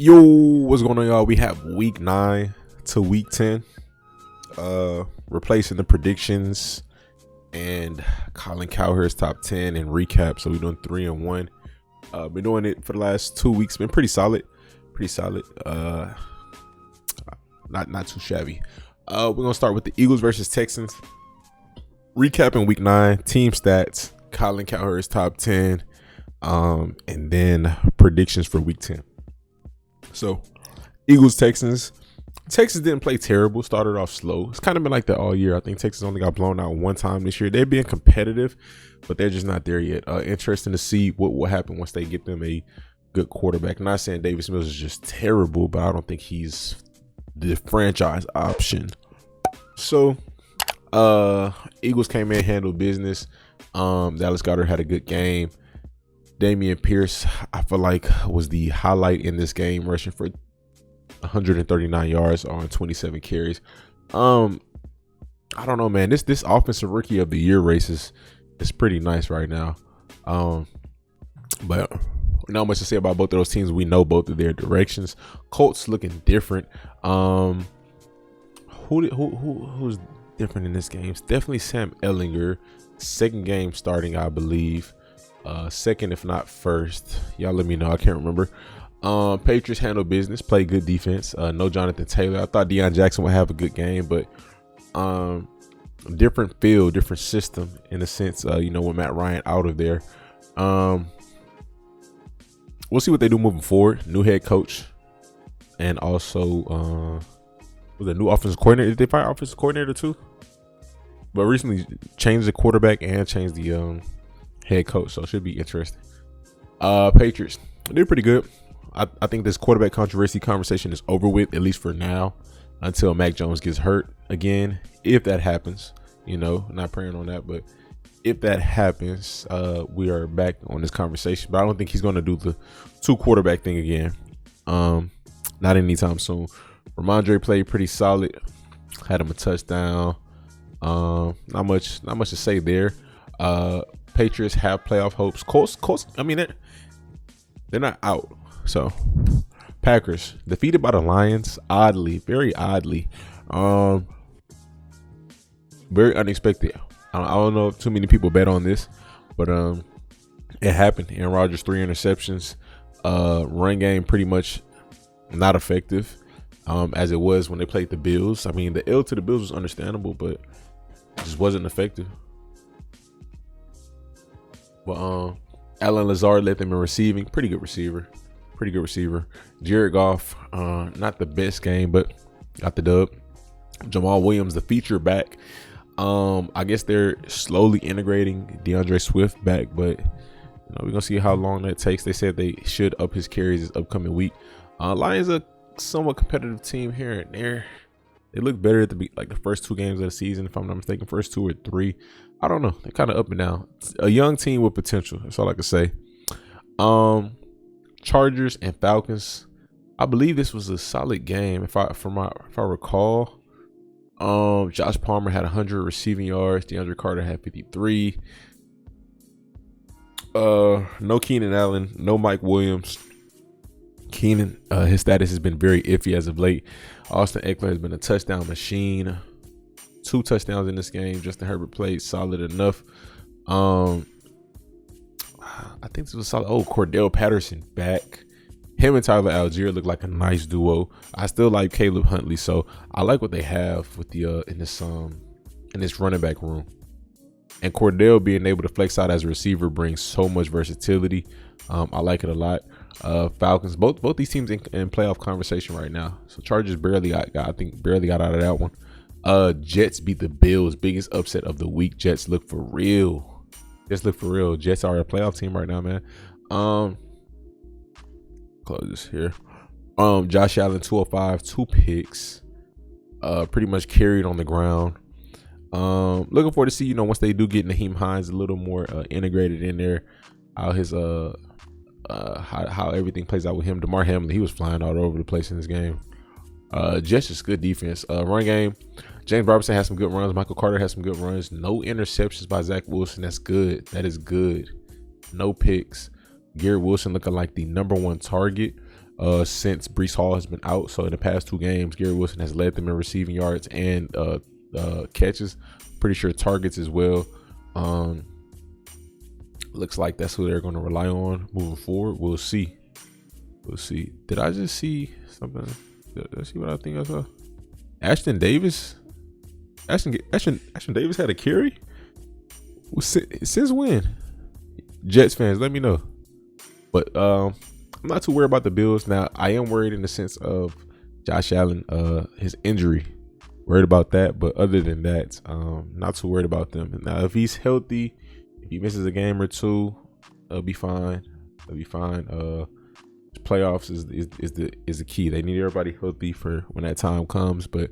Yo, what's going on, y'all? We have week 9 to week 10. Replacing the predictions and Colin Cowherd's top 10 and recap. So we're doing 3 and 1. Been doing it for the last 2 weeks. Been pretty solid. Not too shabby. We're gonna start with the Eagles versus Texans. Recapping week 9, team stats, Colin Cowherd's top 10, and then predictions for week 10. So, Eagles, Texans. Texas didn't play terrible. Started off slow. It's kind of been like that all year. I think Texas only got blown out one time this year. They're being competitive, but they're just not there yet. Interesting to see what will happen once they get them a good quarterback. I'm not saying Davis Mills is just terrible, but I don't think he's the franchise option. So, Eagles came in, handled business. Dallas Goedert had a good game. Dameon Pierce, I feel like, was the highlight in this game, rushing for 139 yards on 27 carries. I don't know, man. This offensive rookie of the year race is pretty nice right now. But not much to say about both of those teams. We know both of their directions. Colts looking different. Who's different in this game? It's definitely Sam Ehlinger. Second game starting, I believe. Second, if not first. Y'all let me know. I can't remember. Patriots handle business, play good defense. No Jonathan Taylor. I thought Deion Jackson would have a good game, but different field, different system in a sense. With Matt Ryan out of there. We'll see what they do moving forward. New head coach, and also was a new offensive coordinator. Did they fire offensive coordinator too? But recently changed the quarterback and changed the head coach, so it should be interesting. Patriots, they're pretty good. I think this quarterback controversy conversation is over with, at least for now, until Mac Jones gets hurt again. If that happens, not praying on that, but if that happens, we are back on this conversation. But I don't think he's going to do the 2 quarterback thing again. Not anytime soon. Ramondre played pretty solid. Had him a touchdown. Not much to say there. Patriots have playoff hopes. Colts. I mean, they're not out. So, Packers defeated by the Lions. Very oddly. Very unexpected. I don't know if too many people bet on this, but it happened. Aaron Rodgers 3 interceptions. Run game pretty much not effective, as it was when they played the Bills. I mean, the L to the Bills was understandable, but it just wasn't effective. But Alan Lazard led them in receiving. Pretty good receiver. Jared Goff, not the best game, but got the dub. Jamal Williams, the feature back. I guess they're slowly integrating DeAndre Swift back, but we're gonna see how long that takes. They said they should up his carries this upcoming week. Lions are a somewhat competitive team here and there. They look better at the first 2 games of the season, if I'm not mistaken, first 2 or 3. I don't know. They're kind of up and down. It's a young team with potential. That's all I can say. Chargers and Falcons. I believe this was a solid game. If I recall, Josh Palmer had 100 receiving yards. DeAndre Carter had 53. No Keenan Allen. No Mike Williams. Keenan, his status has been very iffy as of late. Austin Eckler has been a touchdown machine. 2 touchdowns in this game. Justin Herbert played solid enough. I think this was solid. Oh, Cordell Patterson back. Him and Tyler Algier look like a nice duo. I still like Caleb Huntley, so I like what they have with the in this running back room. And Cordell being able to flex out as a receiver brings so much versatility. I like it a lot. Falcons, both these teams in playoff conversation right now. So Chargers barely got out of that one. Jets beat the Bills. Biggest upset of the week. Jets look for real. Jets are a playoff team right now, man. Close this here. Josh Allen 205, 2 picks. Pretty much carried on the ground. Looking forward to see, once they do get Naheem Hines a little more integrated in there, how his how everything plays out with him. DeMar Hamlin, he was flying all over the place in this game. Jets is good defense. Run game. James Robinson has some good runs. Michael Carter has some good runs. No interceptions by Zach Wilson. That's good. That is good. No picks. Garrett Wilson looking like the #1 target. since Brees Hall has been out. So in the past 2 games, Gary Wilson has led them in receiving yards and catches. Pretty sure targets as well. Looks like that's who they're going to rely on moving forward. We'll see. We'll see. Did I just see something? Did I see what I think I saw? Ashton Davis. Ashton Davis had a carry. Since when? Jets fans, let me know. But I'm not too worried about the Bills. Now, I am worried in the sense of Josh Allen, his injury. Worried about that, but other than that, not too worried about them. Now, if he's healthy, if he misses a game or two, it'll be fine. It'll be fine. Playoffs is the key. They need everybody healthy for when that time comes. But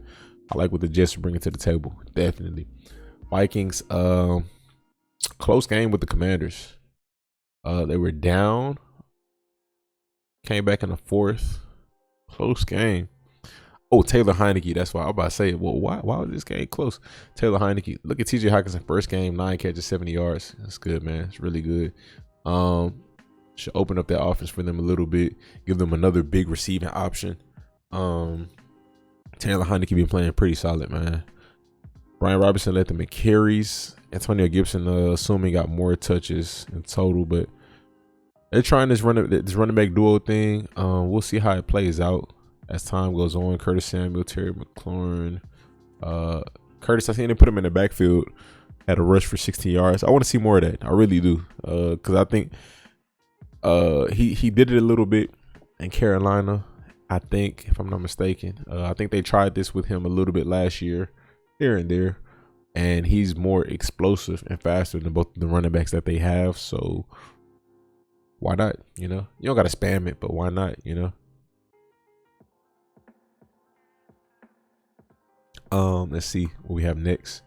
I like what the Jets are bringing to the table. Definitely. Vikings, close game with the Commanders. They were down, came back in the fourth. Close game. Oh, Taylor Heineke. That's why I was about to say, well, why was this game close? Taylor Heineke. Look at TJ Hawkinson, first game, 9 catches, 70 yards. That's good, man. It's really good. Should open up that offense for them a little bit, give them another big receiving option. Taylor Heineke been playing pretty solid, man. Brian Robinson led them in carries. Antonio Gibson, assuming got more touches in total, but they're trying this running back duo thing. We'll see how it plays out as time goes on. Curtis Samuel, Terry McLaurin, Curtis. I seen them put him in the backfield, had a rush for 16 yards. I want to see more of that. I really do, because I think he did it a little bit in Carolina. I think, if I'm not mistaken, I think they tried this with him a little bit last year, here and there, and he's more explosive and faster than both the running backs that they have. So why not? You know, you don't got to spam it, but why not? You know. Let's see what we have next.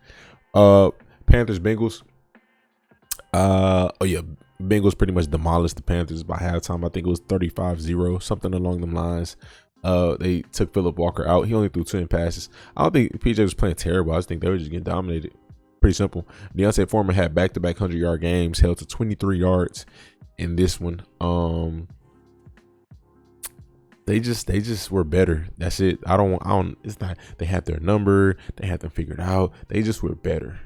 Panthers Bengals. Oh yeah, Bengals pretty much demolished the Panthers by halftime. I think it was 35-0, something along them lines. They took Phillip Walker out. He only threw 10 passes. I don't think PJ was playing terrible. I just think they were just getting dominated. Pretty simple. Deontay Foreman had back-to-back 100-yard games, held to 23 yards in this one. They just were better. That's it. I don't. It's not. They had their number. They had them figured out. They just were better.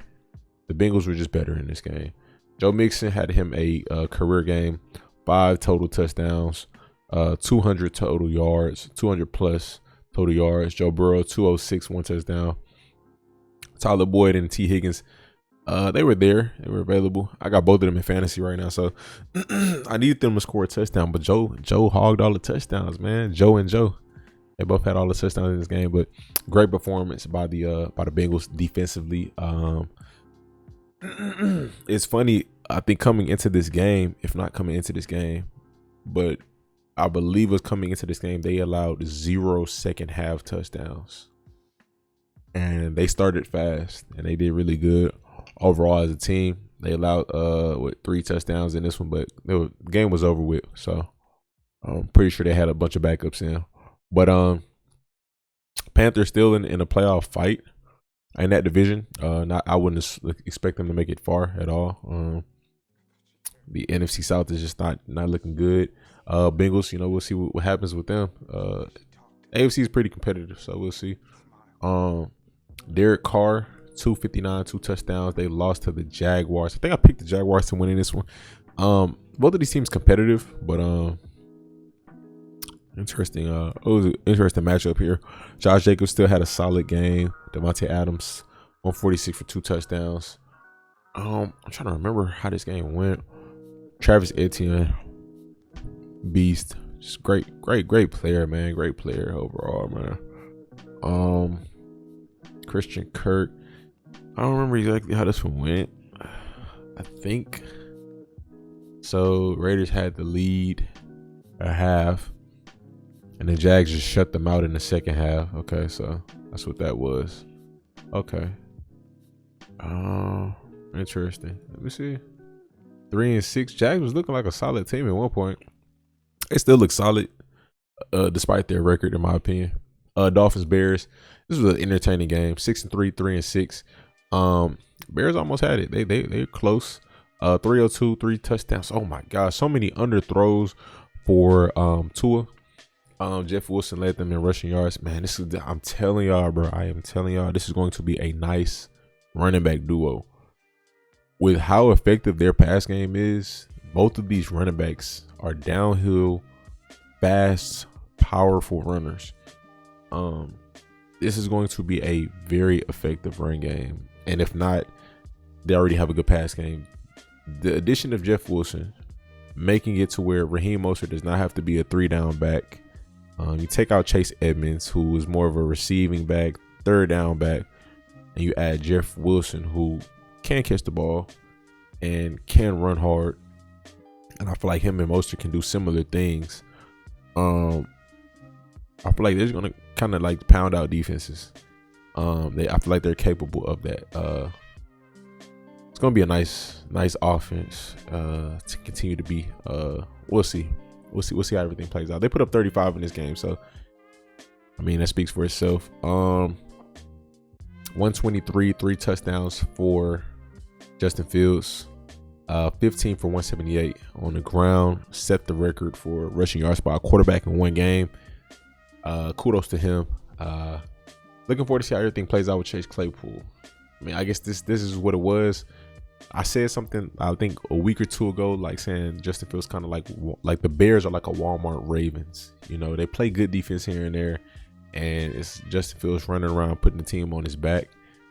The Bengals were just better in this game. Joe Mixon had him a career game, 5 total touchdowns, 200 total yards, 200 plus total yards. Joe Burrow, 206, 1 touchdown. Tyler Boyd and T. Higgins, they were there. They were available. I got both of them in fantasy right now, so I need them to score a touchdown. But Joe hogged all the touchdowns, man. Joe and Joe, they both had all the touchdowns in this game. But great performance by the Bengals defensively. It's funny. I think coming into this game, if not coming into this game, but I believe it was coming into this game, they allowed 0 second half touchdowns. And they started fast, and they did really good overall as a team. They allowed 3 touchdowns in this one, but the game was over with. So I'm pretty sure they had a bunch of backups in. But Panthers still in a playoff fight in that division. I wouldn't expect them to make it far at all. The NFC South is just not looking good. Bengals, we'll see what happens with them. AFC is pretty competitive, so we'll see. Derek Carr, 259, 2 touchdowns. They lost to the Jaguars. I think I picked the Jaguars to win in this one. Both of these teams competitive, but interesting. It was an interesting matchup here. Josh Jacobs still had a solid game. Devontae Adams, 146 for 2 touchdowns. I'm trying to remember how this game went. Travis Etienne, beast, just great player, man. Great player overall, man. Christian Kirk. I don't remember exactly how this one went. I think so. Raiders had the lead a half, and the Jags just shut them out in the second half. Okay, so that's what that was. Okay. Interesting. Let me see. 3-6. Jags was looking like a solid team at one point. They still look solid, despite their record, in my opinion. Dolphins Bears. This was an entertaining game. 6-3, 3-6. Bears almost had it. They're close. 302, 3 touchdowns. Oh my gosh, so many underthrows for Tua. Jeff Wilson led them in rushing yards. Man, I'm telling y'all, bro. I am telling y'all, this is going to be a nice running back duo. With how effective their pass game is, both of these running backs are downhill, fast, powerful runners. This is going to be a very effective run game. And if not, they already have a good pass game. The addition of Jeff Wilson, making it to where Raheem Mostert does not have to be a 3-down back. You take out Chase Edmonds, who is more of a receiving back, 3rd down back, and you add Jeff Wilson, who can catch the ball and can run hard. And I feel like him and Mostert can do similar things. I feel like they're gonna kind of like pound out defenses. I feel like they're capable of that. It's gonna be a nice offense to continue to be. We'll see how everything plays out. They put up 35 in this game, so I mean that speaks for itself. 123, 3 touchdowns for Justin Fields, 15 for 178 on the ground, set the record for rushing yards by a quarterback in one game. Kudos to him. Looking forward to see how everything plays out with Chase Claypool. I mean, I guess this is what it was. I said something, I think a week or two ago, like saying Justin Fields kind of like the Bears are like a Walmart Ravens. You know, they play good defense here and there, and it's Justin Fields running around putting the team on his back.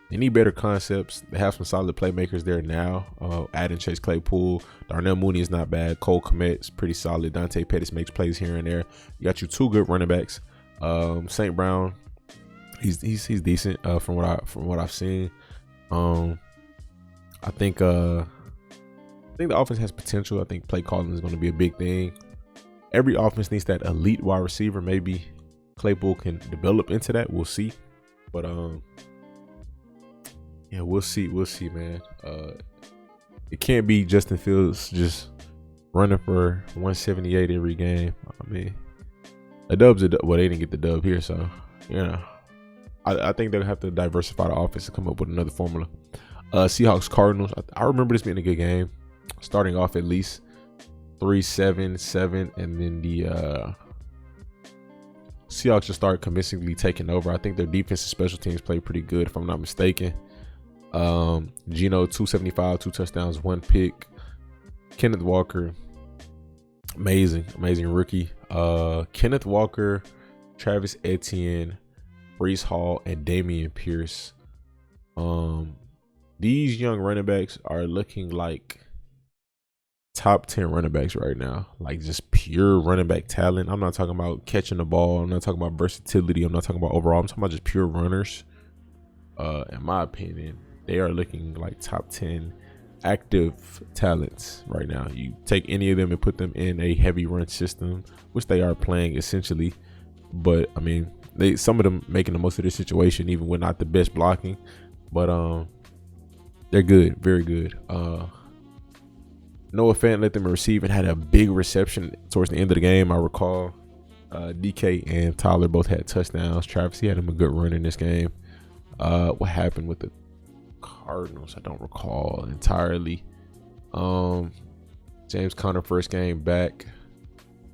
They need better concepts. They have some solid playmakers there now. Adding Chase Claypool, Darnell Mooney is not bad. Cole Kmet's pretty solid. Dante Pettis makes plays here and there. You got your 2 good running backs. St. Brown, he's decent from what I've seen. I think the offense has potential. I think play calling is going to be a big thing. Every offense needs that elite wide receiver. Maybe Claypool can develop into that. We'll see. But yeah, we'll see, man. It can't be Justin Fields just running for 178 every game. I mean, a dub's a dub. Well, they didn't get the dub here, so I think they'll have to diversify the offense and come up with another formula. Seahawks Cardinals. I remember this being a good game. Starting off at least 3-7, and then the Seahawks just started convincingly taking over. I think their defense and special teams played pretty good, if I'm not mistaken. Geno 275, 2 touchdowns, 1 pick. Kenneth Walker, amazing rookie. Kenneth Walker, Travis Etienne, Breece Hall, and Dameon Pierce. These young running backs are looking like top 10 running backs right now. Like just pure running back talent. I'm not talking about catching the ball. I'm not talking about versatility. I'm not talking about overall. I'm talking about just pure runners. In my opinion, they are looking like top 10 active talents right now. You take any of them and put them in a heavy run system, which they are playing essentially. But I mean, some of them making the most of this situation, even with not the best blocking. But they're good, very good. Noah Fant led them receive and had a big reception towards the end of the game. I recall DK and Tyler both had touchdowns. Travis, he had him a good run in this game. What happened with the Cardinals, I don't recall entirely. James Conner first game back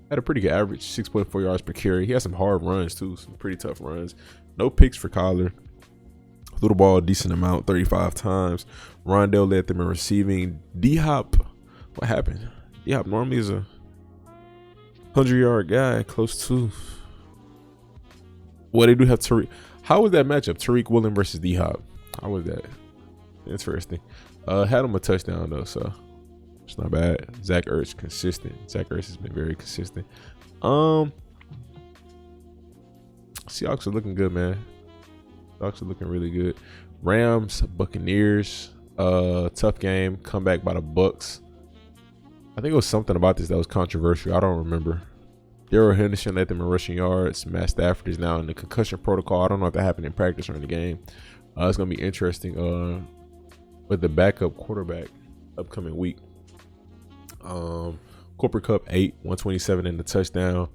had a pretty good average, 6.4 yards per carry. He had some hard runs too, some pretty tough runs. No picks for Kyler. Threw the ball a decent amount, 35 times. Rondell led them in receiving. D-Hop, what happened? D-Hop normally is a 100-yard guy, close to. Well, they do have Tariq. How was that matchup? Tariq Woolen versus D-Hop. How was that? Interesting. Had him a touchdown though, so it's not bad. Zach Ertz consistent. Zach Ertz has been very consistent. Seahawks are looking good, man. Seahawks are looking really good. Rams, Buccaneers, tough game. Comeback by the Bucks. I think it was something about this that was controversial. I don't remember. Darrell Henderson led them in rushing yards. Matt Stafford is now in the concussion protocol. I don't know if that happened in practice or in the game. It's going to be interesting with the backup quarterback upcoming week. Cooper Kupp 127 in the touchdown.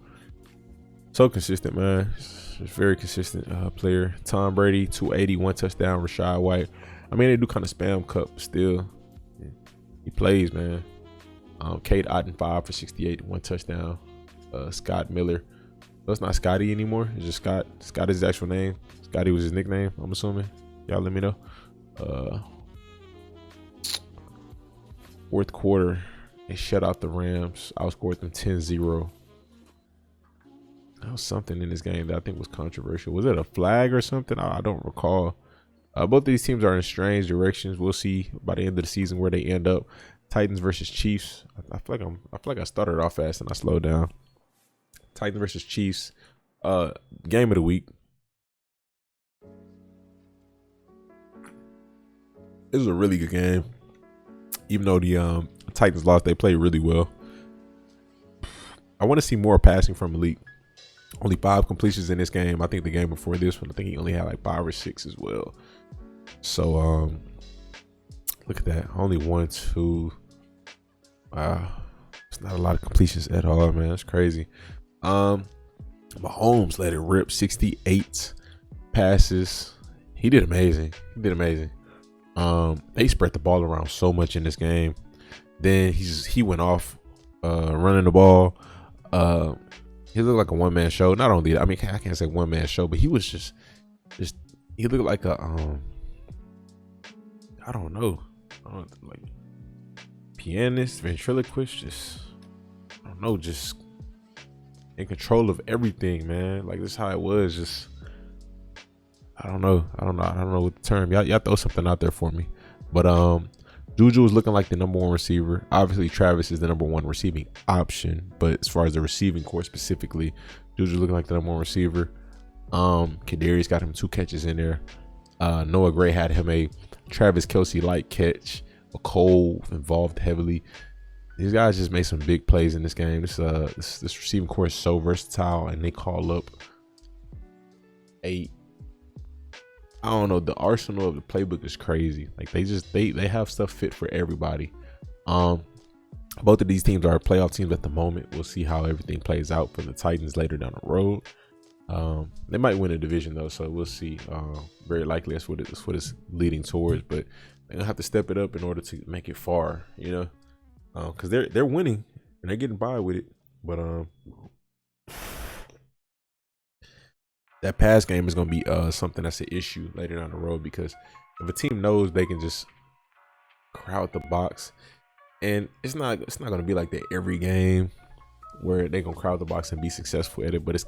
So consistent, man. Just very consistent player. Tom Brady 280, 1 touchdown. Rashad White. I mean, they do kind of spam Kupp still. He plays, man. Cade Otton 5 for 68, 1 touchdown. Scott Miller So it's not Scotty anymore. It's just Scott. Scott is his actual name. Scotty was his nickname, I'm assuming. Y'all let me know. Fourth quarter, they shut out the Rams. Outscored them 10-0. That was something in this game that I think was controversial. Was it a flag or something? I don't recall. Both of these teams are in strange directions. We'll see by the end of the season where they end up. Titans versus Chiefs. I feel like I started off fast and I slowed down. Titans versus Chiefs. Game of the week. It was a really good game. Even though the Titans lost, they played really well. I want to see more passing from Malik. Only 5 completions in this game. I think the game before this one, I think he only had like 5 or 6 as well. So look at that. Only 1, 2. Wow. It's not a lot of completions at all, man. That's crazy. Mahomes let it rip. 68 passes. He did amazing. They spread the ball around so much in this game. Then he went off running the ball. He looked like a one-man show. Not only that, I mean, I can't say one-man show, but he was just he looked like a I don't know, like pianist, ventriloquist, just I don't know, just in control of everything, man. Like this is how it was. Just I don't know what the term. Y'all throw something out there for me. But Juju was looking like the number 1 receiver. Obviously, Travis is the number 1 receiving option, but as far as the receiving core specifically, Juju looking like the number 1 receiver. Kadarius got him 2 catches in there. Noah Gray had him a Travis Kelce light catch. Cole involved heavily. These guys just made some big plays in this game. This receiving core is so versatile, and they call up I don't know, the arsenal of the playbook is crazy. Like they have stuff fit for everybody. Both of these teams are playoff teams at the moment. We'll see how everything plays out for the Titans later down the road. They might win a division though, so we'll see. Very likely that's what it's leading towards, but they're gonna have to step it up in order to make it far, you know, because they're winning and they're getting by with it. But that pass game is going to be something that's an issue later down the road, because if a team knows they can just crowd the box, and it's not going to be like that every game where they're going to crowd the box and be successful at it, but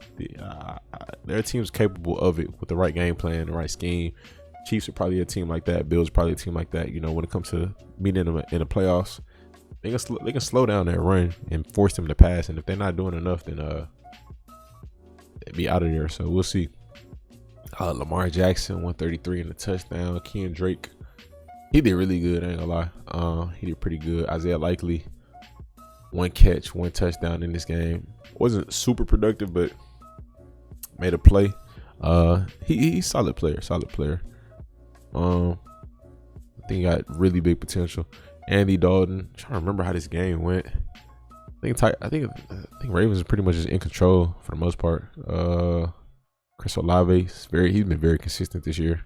there are teams capable of it with the right game plan, the right scheme. Chiefs are probably a team like that. Bills are probably a team like that. You know, when it comes to meeting them in the playoffs, they can slow down that run and force them to pass, and if they're not doing enough, then be out of there. So we'll see. Lamar Jackson 133 in the touchdown. Ken Drake, he did really good, I ain't gonna lie. He did pretty good. Isaiah Likely, 1 catch, 1 touchdown in this game. Wasn't super productive, but made a play. He's solid player. I think he got really big potential. Andy Dalton, I'm trying to remember how this game went. I think Ravens is pretty much just in control for the most part. Chris Olave, he's been very consistent this year.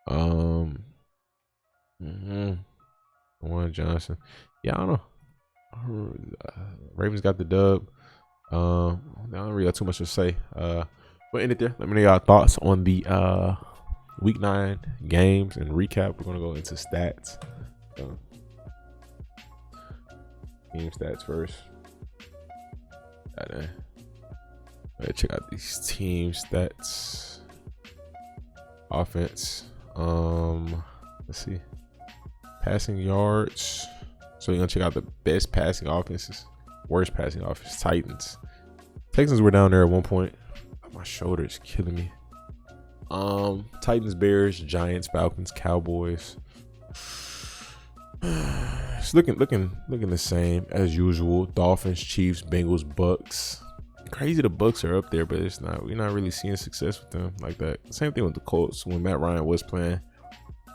Juwan Johnson, yeah, I don't know. Ravens got the dub. I don't really got too much to say. But end it there. Let me know y'all thoughts on the Week 9 games and recap. We're gonna go into stats. Team stats first. Check out these team stats. Offense. Let's see. Passing yards. So you're gonna check out the best passing offenses, worst passing offense. Titans. Texans were down there at one point. My shoulder is killing me. Titans, Bears, Giants, Falcons, Cowboys. It's looking the same as usual. Dolphins, Chiefs, Bengals, Bucks. Crazy the Bucks are up there, but we're not really seeing success with them like that. Same thing with the Colts when Matt Ryan was playing.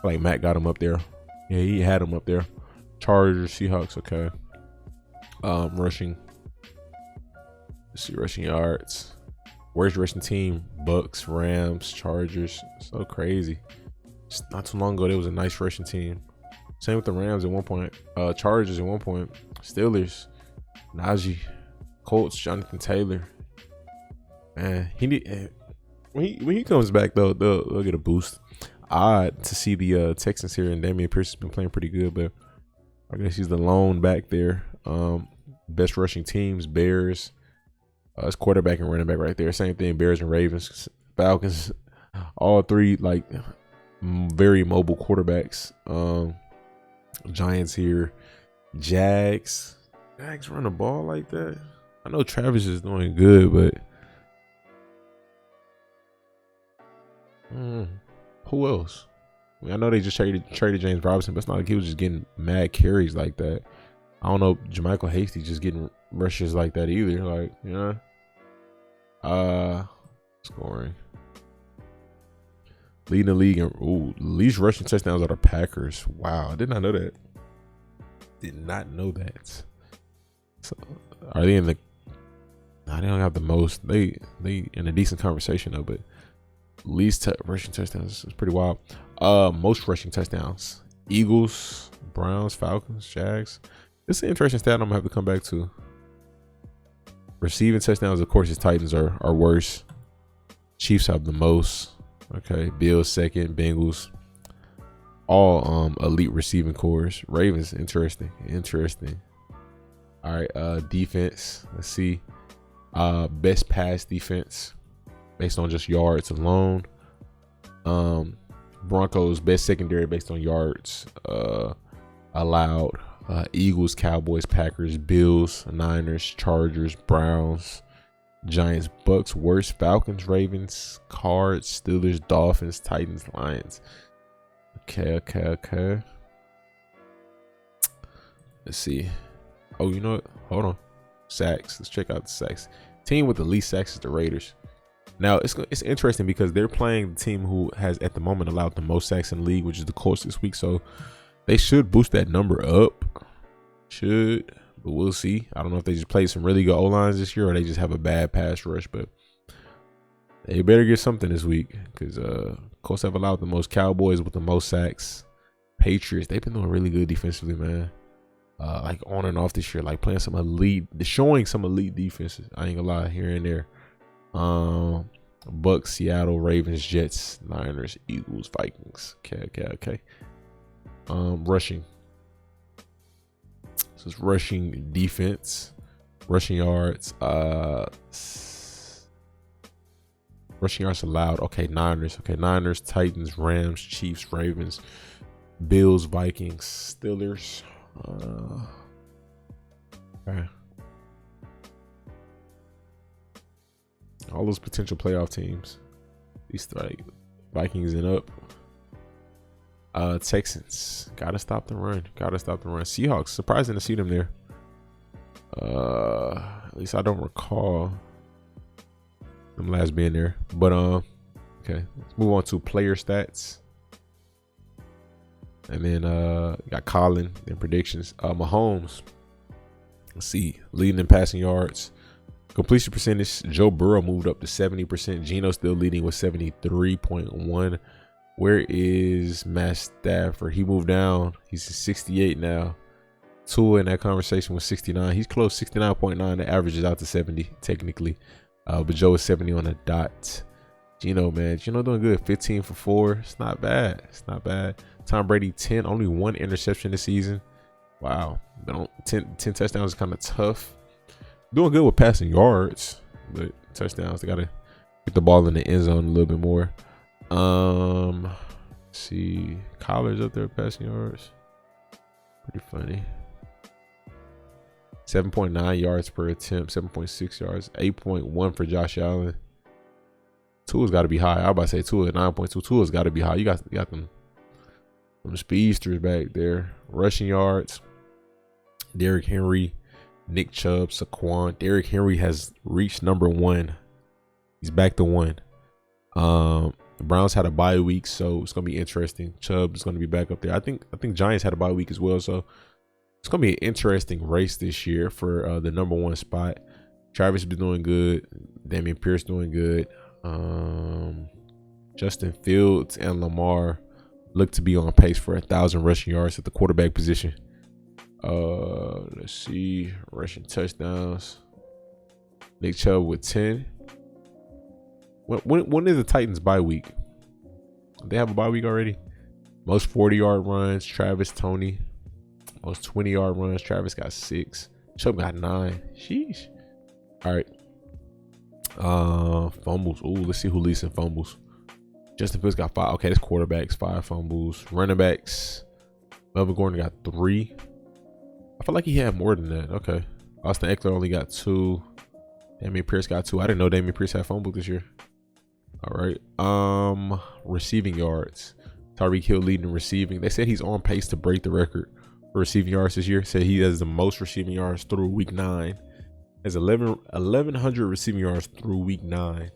Like Matt got him up there. Yeah, he had him up there. Chargers, Seahawks, okay. Rushing. Let's see, rushing yards. Worst rushing team, Bucks, Rams, Chargers. So crazy. Just not too long ago, there was a nice rushing team. Same with the Rams at one point. Chargers at one point. Steelers, Najee, Colts, Jonathan Taylor. man, he need when he comes back though, they'll get a boost. Odd to see the Texans here, and Damian Pierce has been playing pretty good, but I guess he's the lone back there. Best rushing teams, Bears. It's quarterback and running back right there. Same thing, Bears and Ravens, Falcons. All three like very mobile quarterbacks. Giants here, Jags. Jags run the ball like that. I know Travis is doing good, but who else? I mean, I know they just traded James Robinson, but it's not like he was just getting mad carries like that. I don't know, Jermichael Hasty just getting rushes like that either. Like, you know, scoring, leading the league, and least rushing touchdowns are the Packers. Wow, I did not know that. Did not know that. So, are they in the? Nah, they don't have the most. They in a decent conversation though, but least rushing touchdowns is pretty wild. Most rushing touchdowns: Eagles, Browns, Falcons, Jags. This is an interesting stat I'm gonna have to come back to. Receiving touchdowns, of course, his Titans are worse. Chiefs have the most. Okay, Bills second, Bengals. All elite receiving cores. Ravens, interesting. All right, defense. Let's see. Best pass defense based on just yards alone. Broncos best secondary based on yards allowed. Eagles, Cowboys, Packers, Bills, Niners, Chargers, Browns, Giants, Bucks, worst, Falcons, Ravens, Cards, Steelers, Dolphins, Titans, Lions. Okay. Let's see. Oh, you know what? Hold on. Sacks. Let's check out the sacks. Team with the least sacks is the Raiders. Now, it's interesting because they're playing the team who has at the moment allowed the most sacks in the league, which is the Colts this week. So they should boost that number up. Should, but we'll see. I don't know if they just played some really good O-lines this year or they just have a bad pass rush, but they better get something this week because Colts have allowed the most, Cowboys with the most sacks. Patriots, they've been doing really good defensively, man. Like on and off this year, like playing some elite, showing some elite defenses. I ain't gonna lie, here and there. Bucks, Seattle, Ravens, Jets, Niners, Eagles, Vikings. Okay. Rushing. So it's rushing defense, rushing yards, rushing yards allowed. Okay, Niners. Titans, Rams, Chiefs, Ravens, Bills, Vikings, Steelers. Okay. All those potential playoff teams. These like Vikings and up. Texans. Gotta stop the run. Seahawks. Surprising to see them there. At least I don't recall them last being there. But okay. Let's move on to player stats. And then got Colin and predictions. Mahomes. Let's see. Leading in passing yards. Completion percentage. Joe Burrow moved up to 70%. Geno still leading with 73.1. Where is Matt Stafford? He moved down. He's 68 now. Tua in that conversation was 69. He's close, 69.9. The average is out to 70 technically. But Joe is 70 on the dot. Geno, man. Geno doing good. 15 for 4. It's not bad. Tom Brady, 10. Only 1 interception this season. Wow. 10 touchdowns is kind of tough. Doing good with passing yards. But touchdowns, they got to get the ball in the end zone a little bit more. See. Collards up there passing yards. Pretty funny. 7.9 yards per attempt. 7.6 yards. 8.1 for Josh Allen. Tua's got to be high. I was about to say Tua 9.2. Tua's got to be high. You got them speedsters back there. Rushing yards. Derrick Henry, Nick Chubb, Saquon. Derrick Henry has reached number 1. He's back to 1. The Browns had a bye week, so it's gonna be interesting. Chubb is gonna be back up there. I think Giants had a bye week as well, so it's gonna be an interesting race this year for the number 1 spot. Travis been doing good. Damian Pierce doing good. Justin Fields and Lamar look to be on pace for 1,000 rushing yards at the quarterback position. Let's see, rushing touchdowns. Nick Chubb with 10. When is the Titans bye week? They have a bye week already. Most 40-yard runs, Travis Toney. Most 20-yard runs, Travis got 6. Chubb got 9. Sheesh. All right. Fumbles. Ooh, let's see who leads in fumbles. Justin Fields got 5. Okay, that's quarterbacks, 5 fumbles. Running backs. Melvin Gordon got 3. I feel like he had more than that. Okay. Austin Eckler only got 2. Damian Pierce got 2. I didn't know Damian Pierce had fumbled this year. All right. Receiving yards. Tyreek Hill leading in receiving. They said he's on pace to break the record for receiving yards this year. Said he has the most receiving yards through week 9. Has 1,100 receiving yards through week 9.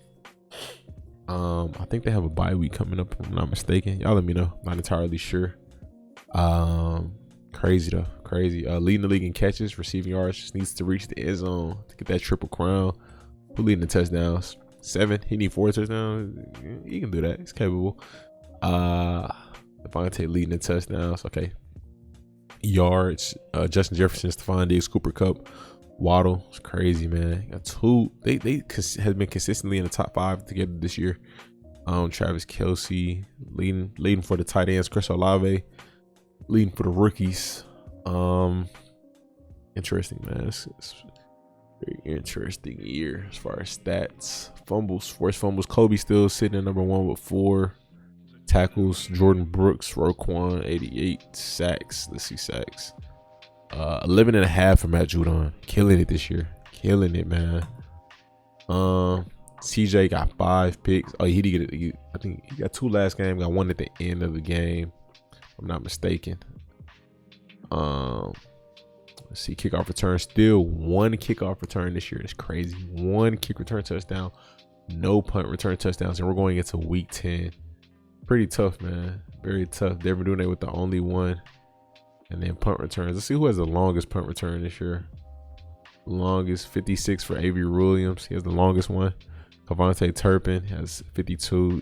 I think they have a bye week coming up, if I'm not mistaken. Y'all let me know. Not entirely sure. Crazy though. Crazy. Leading the league in catches, receiving yards. Just needs to reach the end zone to get that triple crown. Who leading the touchdowns? 7. He need 4 touchdowns. He can do that. He's capable. Devontae leading the touchdowns. Okay. Yards. Justin Jefferson, Stephon Diggs, Cooper Kupp, Waddle. It's crazy, man. Got 2. They have been consistently in the top 5 together this year. Travis Kelce leading for the tight ends. Chris Olave leading for the rookies. Interesting, man. It's a very interesting year as far as stats. Fumbles, forced fumbles. Kobe still sitting at number 1 with 4 tackles. Jordan Brooks, Roquan, 88 sacks. Let's see sacks. 11.5 for Matt Judon. Killing it this year. Killing it, man. CJ got 5 picks. Oh, he did get it. I think he got 2 last game. Got 1 at the end of the game, if I'm not mistaken. Let's see, kickoff return. Still 1 kickoff return this year. It's crazy. 1 kick return touchdown. No punt return touchdowns. And we're going into week 10. Pretty tough, man. Very tough. They've been doing it with the only 1. And then punt returns. Let's see who has the longest punt return this year. Longest, 56 for Avery Williams. He has the longest one. Cavante Turpin has 52.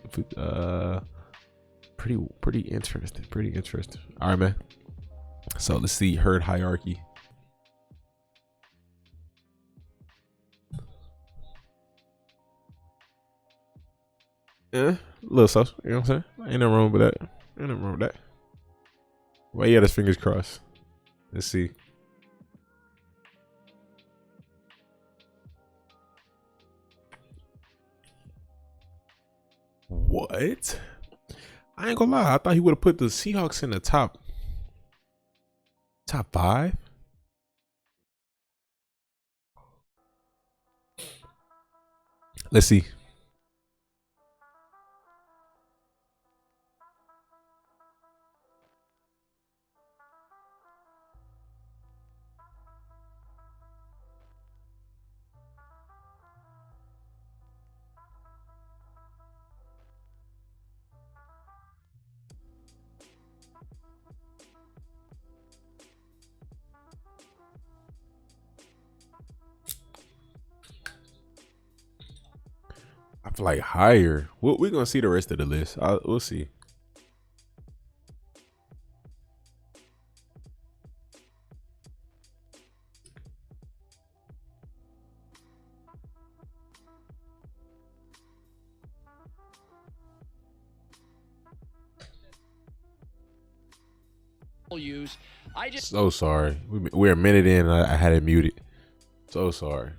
Pretty interesting. Pretty interesting. All right, man. So let's see herd hierarchy. Yeah, a little sauce. You know what I'm saying? Ain't nothing wrong with that. Ain't nothing wrong with that. Well, yeah, his fingers crossed. Let's see. What? I ain't gonna lie. I thought he would have put the Seahawks in the top 5. Let's see. I feel like higher. We're gonna see the rest of the list. We'll see. Use. I just So sorry. We're a minute in. I had it muted. So sorry.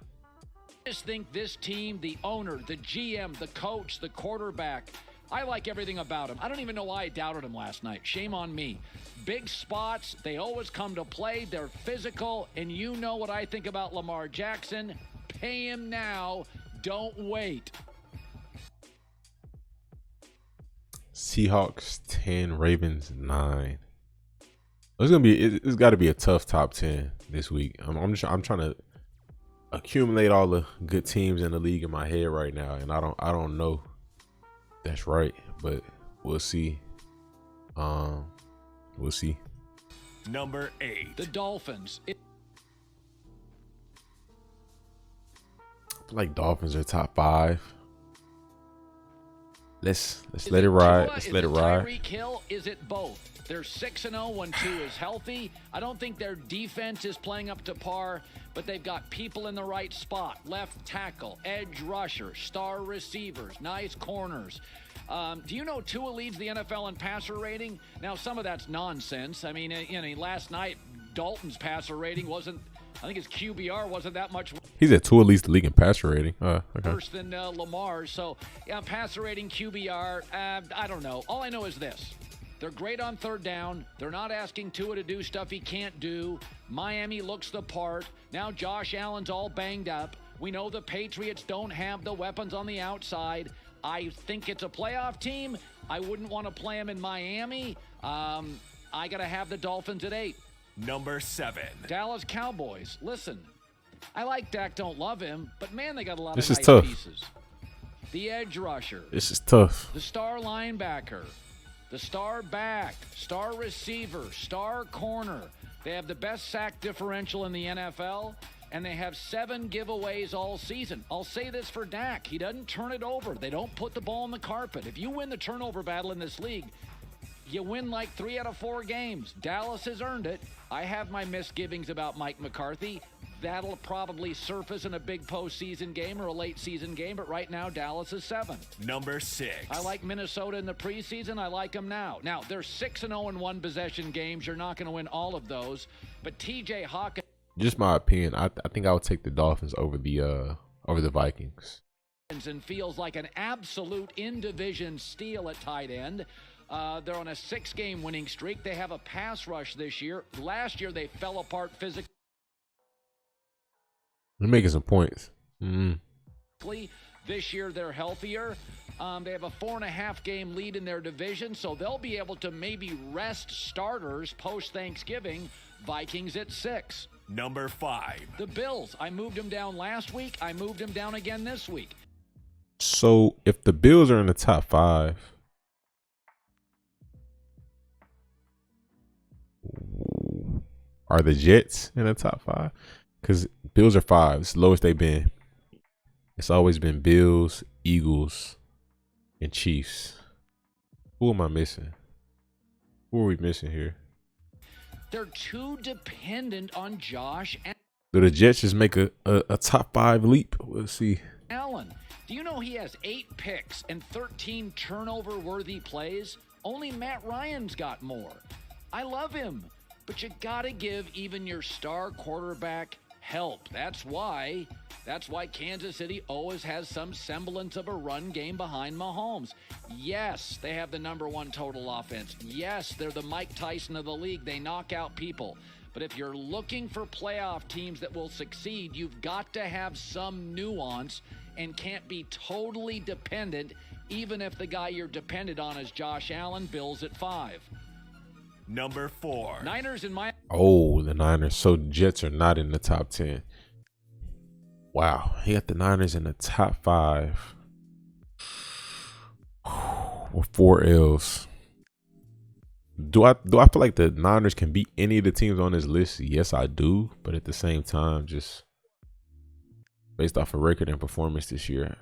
think this team, the owner, the GM, the coach, the quarterback, I like everything about him. I don't even know why I doubted him last night. Shame on me. Big spots, they always come to play. They're physical, and you know what I think about Lamar Jackson. Pay him now. Don't wait. Seahawks 10, Ravens 9. It's got to be a tough top 10 this week. I'm trying to accumulate all the good teams in the league in my head right now, and I don't know if that's right, but we'll see. We'll see. Number 8, The Dolphins. I feel like Dolphins are top 5. let's let it ride. Let's let it ride. Tyreek Hill? Is it both? They're 6-0 when Tua is healthy. I don't think their defense is playing up to par, but they've got people in the right spot. Left tackle, edge rusher, star receivers, nice corners. Do you know Tua leads the NFL in passer rating? Now, some of that's nonsense. I mean, last night, Dalton's passer rating wasn't, I think his QBR wasn't that much. He's at Tua leads the league in passer rating. Okay. Worse than Lamar. So, yeah, passer rating, QBR, I don't know. All I know is this. They're great on third down. They're not asking Tua to do stuff he can't do. Miami looks the part. Now Josh Allen's all banged up. We know the Patriots don't have the weapons on the outside. I think it's a playoff team. I wouldn't want to play them in Miami. I got to have the Dolphins at 8. Number 7. Dallas Cowboys. Listen, I like Dak, don't love him, but man, they got a lot this of is nice tough. pieces. The edge rusher. This is tough. The star linebacker. The star back, star receiver, star corner. They have the best sack differential in the NFL, and they have 7 giveaways all season. I'll say this for Dak. He doesn't turn it over. They don't put the ball on the carpet. If you win the turnover battle in this league, you win like 3 out of 4 games. Dallas has earned it. I have my misgivings about Mike McCarthy. That'll probably surface in a big postseason game or a late season game, but right now Dallas is 7. Number 6. I like Minnesota in the preseason. I like them now. Now, they're 6-0 in one possession games. You're not going to win all of those, but TJ Hawkins. Just my opinion. I think I would take the Dolphins over the Vikings. And feels like an absolute in-division steal at tight end. They're on a 6-game winning streak. They have a pass rush this year. Last year, they fell apart physically. They're making some points. This year, they're healthier. They have a 4.5-game lead in their division, so they'll be able to maybe rest starters post-Thanksgiving. Vikings at 6. Number 5. The Bills. I moved them down last week. I moved them down again this week. So if the Bills are in the top 5, are the Jets in the top 5? Because Bills are 5. It's the lowest they've been. It's always been Bills, Eagles, and Chiefs. Who am I missing? Who are we missing here? They're too dependent on Josh Allen. Do the Jets just make a top 5 leap? We'll see. Allen. Do you know he has 8 picks and 13 turnover-worthy plays? Only Matt Ryan's got more. I love him, but you got to give even your star quarterback help. That's why Kansas City always has some semblance of a run game behind Mahomes. Yes, they have the number 1 total offense. Yes, they're the Mike Tyson of the league. They knock out people. But if you're looking for playoff teams that will succeed, you've got to have some nuance and can't be totally dependent, even if the guy you're dependent on is Josh Allen. Bills at 5. Number 4. Niners in my... Oh, the Niners. So Jets are not in the top 10. Wow. He got the Niners in the top 5 with 4 L's. Do I feel like the Niners can beat any of the teams on this list? Yes, I do. But at the same time, just based off of record and performance this year,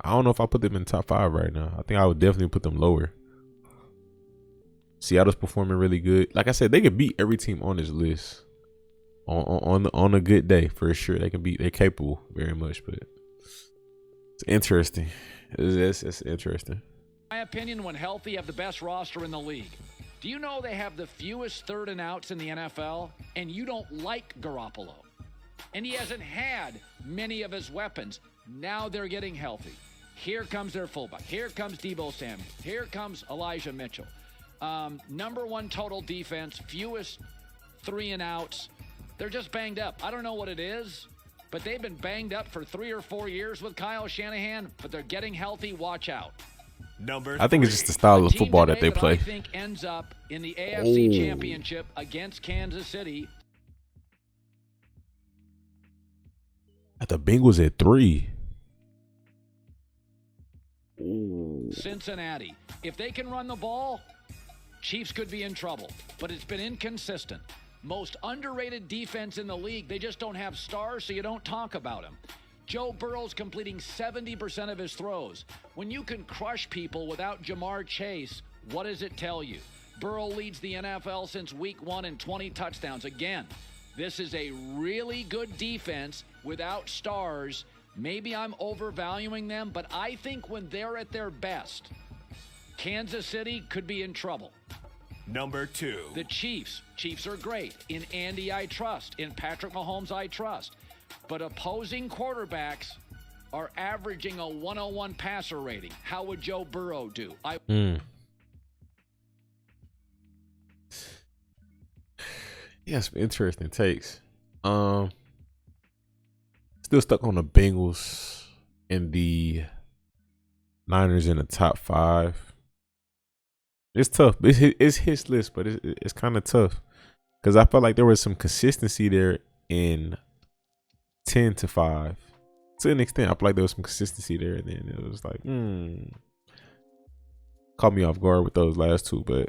I don't know if I put them in the top 5 right now. I think I would definitely put them lower. Seattle's performing really good. Like I said, they can beat every team on this list on a good day for sure. They're capable very much, but it's interesting. It's interesting. In my opinion, when healthy, have the best roster in the league. Do you know they have the fewest 3rd and outs in the NFL? And you don't like Garoppolo. And he hasn't had many of his weapons. Now they're getting healthy. Here comes their fullback. Here comes Deebo Samuel. Here comes Elijah Mitchell. Number 1 total defense, fewest 3 and outs. They're just banged up. I don't know what it is, but they've been banged up for 3 or 4 years with Kyle Shanahan, but they're getting healthy. Watch out. Number 3. I think it's just the style of football that they play. I think ends up in the AFC Championship against Kansas City. At the Bengals at 3. Cincinnati. If they can run the ball, Chiefs could be in trouble, but it's been inconsistent. Most underrated defense in the league. They just don't have stars, so you don't talk about them. Joe Burrow's completing 70% of his throws. When you can crush people without Jamar Chase, what does it tell you? Burrow leads the NFL since week 1 in 20 touchdowns. Again, this is a really good defense without stars. Maybe I'm overvaluing them, but I think when they're at their best, Kansas City could be in trouble. Number 2. The Chiefs. Chiefs are great. In Andy, I trust. In Patrick Mahomes, I trust. But opposing quarterbacks are averaging a 101 passer rating. How would Joe Burrow do? Yeah, some interesting takes. Still stuck on the Bengals and the Niners in the top 5. It's tough. It's his list, but it's kind of tough because I felt like there was some consistency there in 10 to 5. To an extent, I feel like there was some consistency there, and then it was like, caught me off guard with those last two, but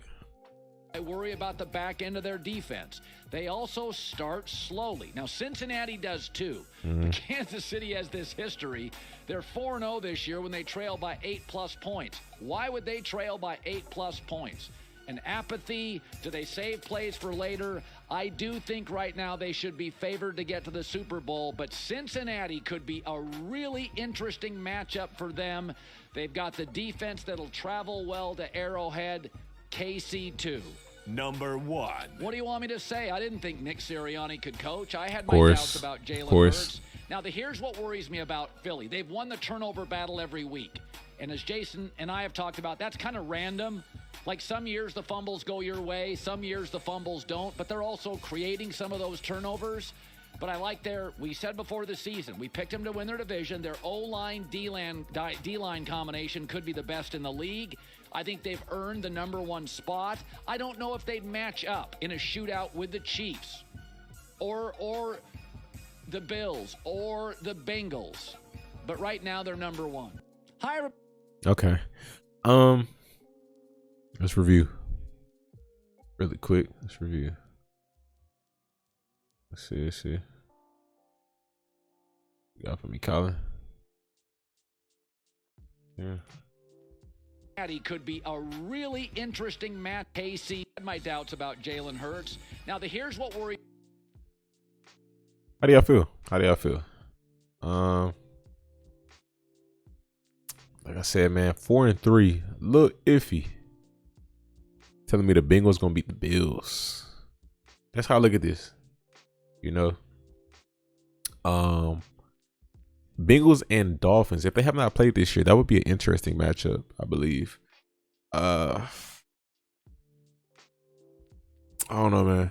I worry about the back end of their defense. They also start slowly. Now, Cincinnati does too. But Kansas City has this history. They're 4-0 this year when they trail by 8+ points. Why would they trail by 8+ points? An apathy? Do they save plays for later? I do think right now they should be favored to get to the Super Bowl, but Cincinnati could be a really interesting matchup for them. They've got the defense that'll travel well to Arrowhead. KC2. Number 1. What do you want me to say? I didn't think Nick Sirianni could coach. I had my doubts about Jalen Hurts. Now, here's what worries me about Philly. They've won the turnover battle every week. And as Jason and I have talked about, that's kind of random. Like some years the fumbles go your way, some years the fumbles don't, but they're also creating some of those turnovers. But I like we said before the season, we picked them to win their division. Their O-line, D-line combination could be the best in the league. I think they've earned the number 1 spot. I don't know if they'd match up in a shootout with the Chiefs or the Bills or the Bengals. But right now they're number 1. Hi. Okay. Let's review really quick. Let's review. Let's see. You got for me, Colin? Yeah. Could be a really interesting match. KC had my doubts about Jalen Hurts. Now, here's what worries. How do y'all feel? Like I said, man, 4-3 look iffy. Telling me the Bengals gonna beat the Bills. That's how I look at this. You know, Bengals and Dolphins. If they have not played this year, that would be an interesting matchup, I believe. I don't know, man.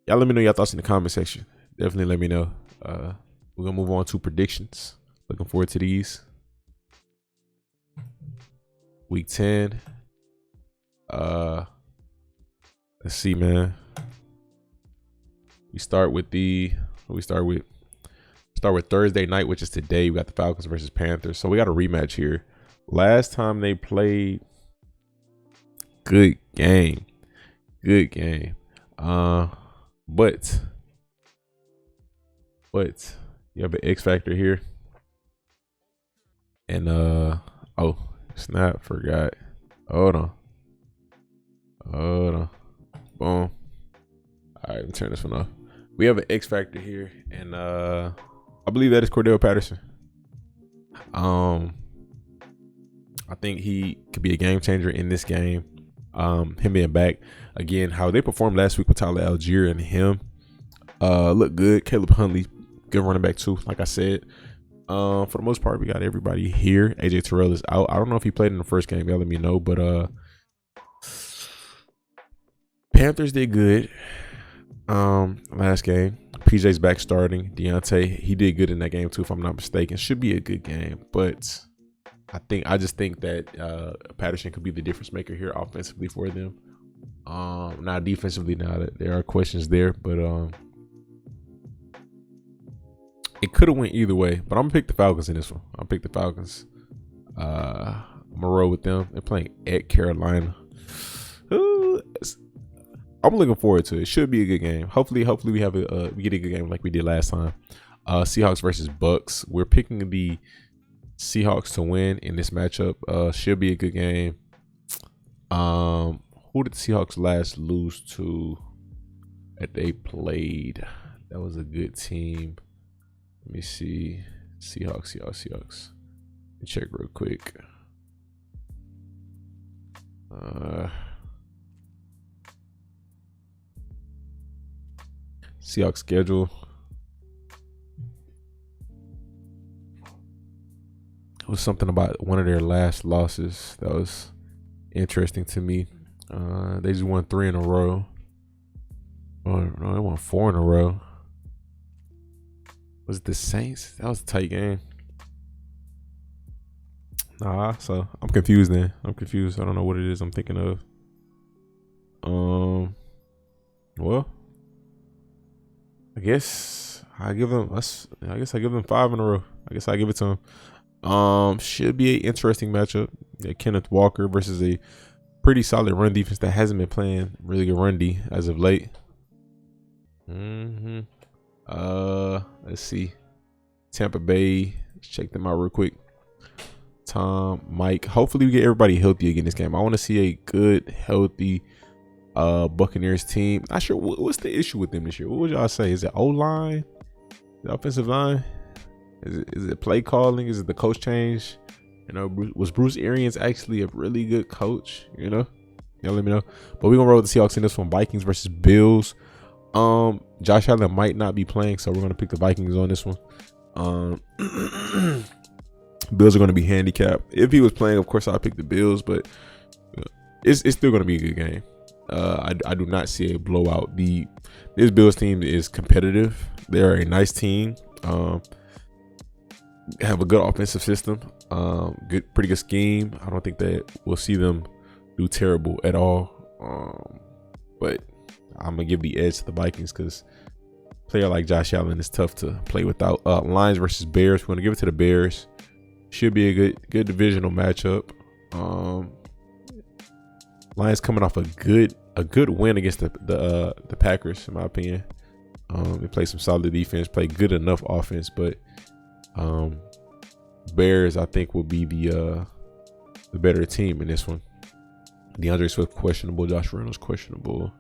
Y'all let me know your thoughts in the comment section. Definitely let me know. We're gonna move on to predictions. Looking forward to these. Week 10. Let's see, man. We start with Thursday night, which is today. We got the Falcons versus Panthers. So we got a rematch here. Last time they played, good game. But you have an X factor here. And oh, snap, forgot. Hold on. Boom. All right, let me turn this one off. We have an X factor here, and I believe that is Cordell Patterson. I think he could be a game changer in this game. Him being back again, how they performed last week with Tyler Algier and him look good. Caleb Huntley, good running back too. Like I said, for the most part, we got everybody here. AJ Terrell is out. I don't know if he played in the first game. Y'all let me know, but Panthers did good. Last game, PJ's back starting. Deontay, he did good in that game too, if I'm not mistaken. Should be a good game, but I just think that Patterson could be the difference maker here offensively for them. Not defensively, now that there are questions there, but it could have went either way. But I'm gonna pick the Falcons in this one. I'll pick the Falcons. I'm gonna roll with them. They're playing at Carolina. I'm looking forward to it. Should be a good game. Hopefully we have we get a good game like we did last time. Seahawks versus Bucks. We're picking the Seahawks to win in this matchup. Should be a good game. Who did the Seahawks last lose to that they played? That was a good team. Let me see. Seahawks. Let me check real quick. Seahawks schedule. It was something about one of their last losses that was interesting to me. They just won 3 in a row. Oh no, they won 4 in a row. Was it the Saints? That was a tight game. Nah, so I'm confused then. I don't know what it is I'm thinking of. Well, I guess I give them 5 in a row. I guess I give it to them. Should be an interesting matchup. Yeah, Kenneth Walker versus a pretty solid run defense that hasn't been playing really good run D as of late. Let's see. Tampa Bay. Let's check them out real quick. Tom, Mike. Hopefully we get everybody healthy again this game. I want to see a good, healthy Buccaneers team. Not sure what's the issue with them this year. What would y'all say? Is it O-line? The offensive line? Is it play calling? Is it the coach change? You know, was Bruce Arians actually a really good coach? You know, y'all let me know. But we're gonna roll with the Seahawks in this one. Vikings versus Bills. Josh Allen might not be playing, so we're gonna pick the Vikings on this one. Bills are gonna be handicapped. If he was playing, of course I'd pick the Bills, but it's still gonna be a good game. I do not see a blowout. This Bills team is competitive. They're a nice team. Have a good offensive system. Pretty good scheme. I don't think that we'll see them do terrible at all. But I'm gonna give the edge to the Vikings because a player like Josh Allen is tough to play without. Lions versus Bears. We're gonna give it to the Bears. Should be a good divisional matchup. Lions coming off a good win against the Packers, in my opinion. They play some solid defense, play good enough offense, but Bears I think will be the better team in this one. DeAndre Swift questionable, Josh Reynolds questionable,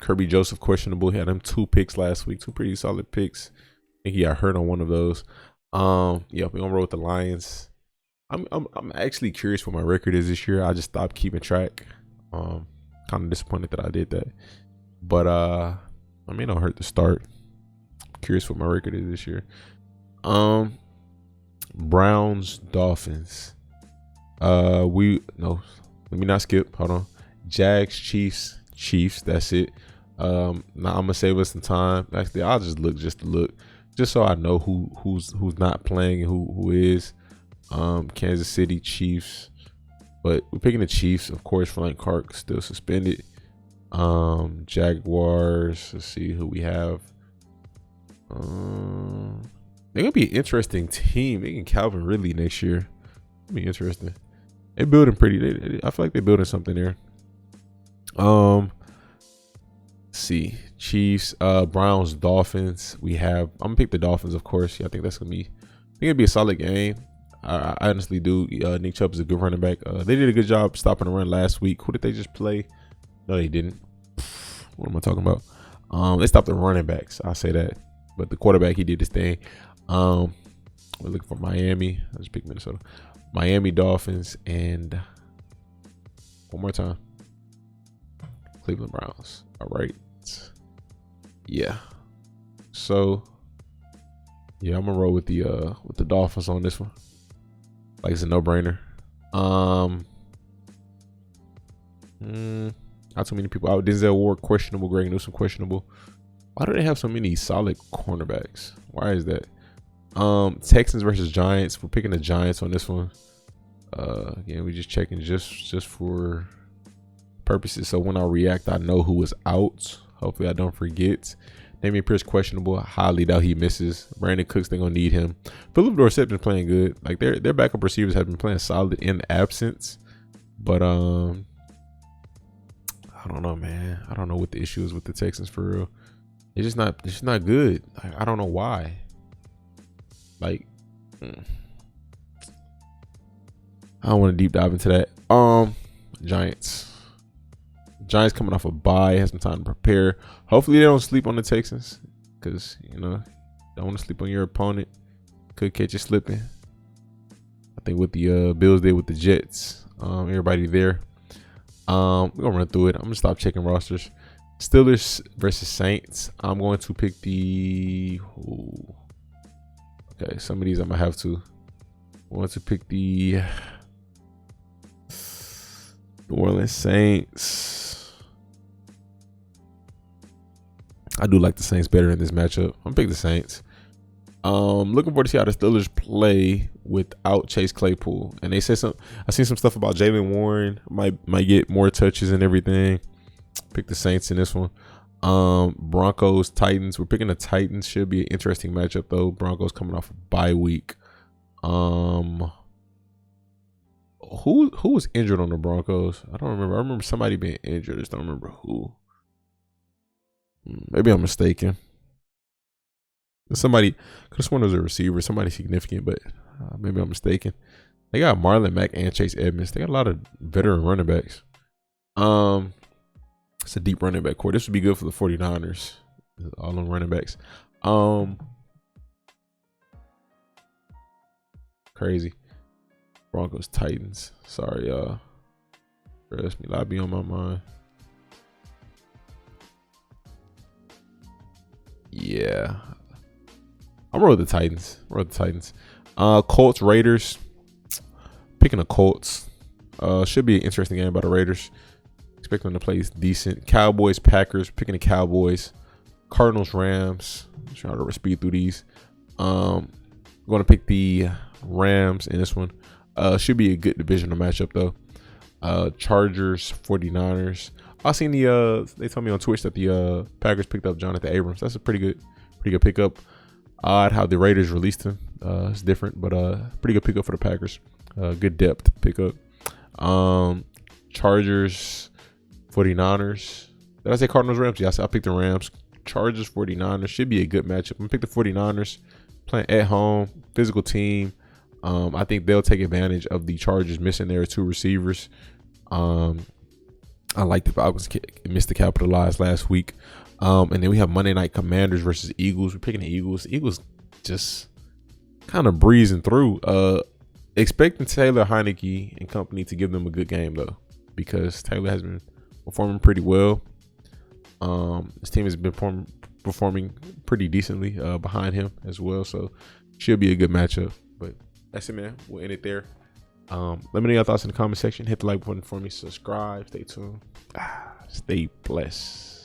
Kirby Joseph questionable. He had him 2 picks last week, 2 pretty solid picks. I think he got hurt on one of those. Yeah, we're gonna roll with the Lions. I'm actually curious what my record is this year. I just stopped keeping track. Kind of disappointed that I did that, but I mean, don't hurt to start. Curious what my record is this year. Browns Dolphins. Let me not skip. Hold on. Jags Chiefs. That's it. Now I'm gonna save us some time. Actually, I'll just look just so I know who's not playing and who is. Kansas City Chiefs, but we're picking the Chiefs, of course. Frank Clark still suspended. Jaguars. Let's see who we have. They're gonna be an interesting team. They can Calvin Ridley next year. It'll be interesting. They're building pretty. I feel like they're building something there. Let's see, Chiefs, Browns, Dolphins. I'm gonna pick the Dolphins, of course. Yeah, I think it'll be a solid game. I honestly do. Nick Chubb is a good running back. They did a good job stopping the run last week. Who did they just play? No, they didn't. What am I talking about? They stopped the running backs. I'll say that. But the quarterback, he did his thing. We're looking for Miami. I just picked Minnesota. Miami Dolphins, and one more time, Cleveland Browns. All right. Yeah. So yeah, I'm gonna roll with the Dolphins on this one. Like it's a no-brainer. Not too many people out. Denzel Ward questionable. Greg Newsome questionable. Why do they have so many solid cornerbacks? Why is that? Texans versus Giants. We're picking the Giants on this one. Again, we're just checking just for purposes. So when I react, I know who is out. Hopefully I don't forget. Damian Pierce questionable. Highly doubt he misses. Brandon Cooks, they're gonna need him. Philip Dorsett been playing good. Like their backup receivers have been playing solid in absence. But I don't know, man. I don't know what the issue is with the Texans for real. It's just not good. I don't know why. Like, I don't want to deep dive into that. Giants. Giants coming off a bye, has some time to prepare. Hopefully they don't sleep on the Texans, because don't want to sleep on your opponent. Could catch you slipping. I think what the Bills did with the Jets. Everybody there. We're gonna run through it. I'm gonna stop checking rosters. Steelers versus Saints. I'm going to pick the. Okay, some of these I'm gonna have to. I want to pick the New Orleans Saints. I do like the Saints better in this matchup. I'm gonna pick the Saints. Looking forward to see how the Steelers play without Chase Claypool. And they said I seen some stuff about Jalen Warren might get more touches and everything. Pick the Saints in this one. Broncos, Titans. We're picking the Titans. Should be an interesting matchup though. Broncos coming off a bye week. Who was injured on the Broncos? I don't remember. I remember somebody being injured. I just don't remember who. Maybe I'm mistaken. Somebody, could have sworn it was a receiver, somebody significant, but maybe I'm mistaken. They got Marlon Mack and Chase Edmonds. They got a lot of veteran running backs. It's a deep running back core. This would be good for the 49ers. All them running backs. Crazy. Broncos, Titans. Sorry, y'all. Trust me, a lot be on my mind. Yeah. I'm rolling with the Titans. Colts, Raiders. Picking the Colts. Should be an interesting game by the Raiders. Expect them to play decent. Cowboys, Packers. Picking the Cowboys. Cardinals, Rams. Trying to speed through these. Going to pick the Rams in this one. Should be a good divisional matchup though. Chargers, 49ers. I seen they told me on Twitch that the Packers picked up Jonathan Abrams. That's a pretty good pickup. Odd how the Raiders released him. It's different, but pretty good pickup for the Packers. Good depth pickup. Chargers, 49ers. Did I say Cardinals, Rams? Yes, I picked the Rams. Chargers, 49ers. Should be a good matchup. I'm going to pick the 49ers. Playing at home. Physical team. I think they'll take advantage of the Chargers missing their two receivers. I like the Falcons missed to capitalize last week. And then we have Monday Night Commanders versus Eagles. We're picking the Eagles. The Eagles just kind of breezing through. Expecting Taylor Heineke and company to give them a good game though, because Taylor has been performing pretty well. His team has been performing pretty decently behind him as well. So should be a good matchup. But that's it, man. We'll end it there. Let me know your thoughts in the comment section. Hit the like button for me. Subscribe. Stay tuned. Stay blessed.